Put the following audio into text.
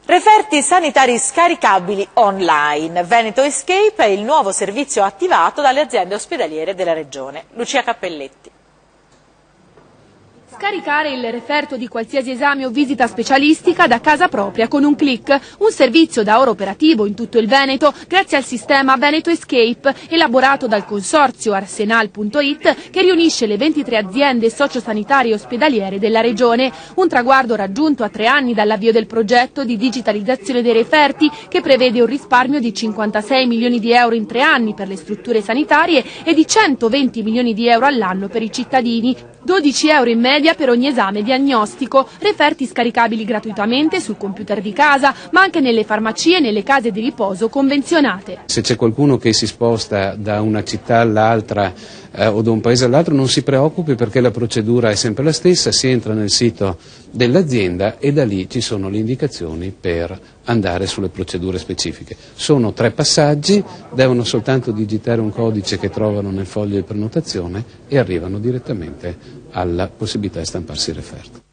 Referti sanitari scaricabili online. Veneto Escape è il nuovo servizio attivato dalle aziende ospedaliere della regione. Lucia Cappelletti. Scaricare il referto di qualsiasi esame o visita specialistica da casa propria con un click, un servizio da ora operativo in tutto il Veneto grazie al sistema Veneto Escape, elaborato dal consorzio Arsenal.it che riunisce le 23 aziende sociosanitarie e ospedaliere della regione, un traguardo raggiunto a 3 anni dall'avvio del progetto di digitalizzazione dei referti che prevede un risparmio di 56 milioni di euro in 3 anni per le strutture sanitarie e di 120 milioni di euro all'anno per i cittadini. 12 euro in media per ogni esame diagnostico, referti scaricabili gratuitamente sul computer di casa, ma anche nelle farmacie e nelle case di riposo convenzionate. Se c'è qualcuno che si sposta da una città all'altra o da un paese all'altro, non si preoccupi perché la procedura è sempre la stessa, si entra nel sito dell'azienda e da lì ci sono le indicazioni per andare sulle procedure specifiche. Sono 3 passaggi, devono soltanto digitare un codice che trovano nel foglio di prenotazione e arrivano direttamente alla possibilità di stamparsi il referto.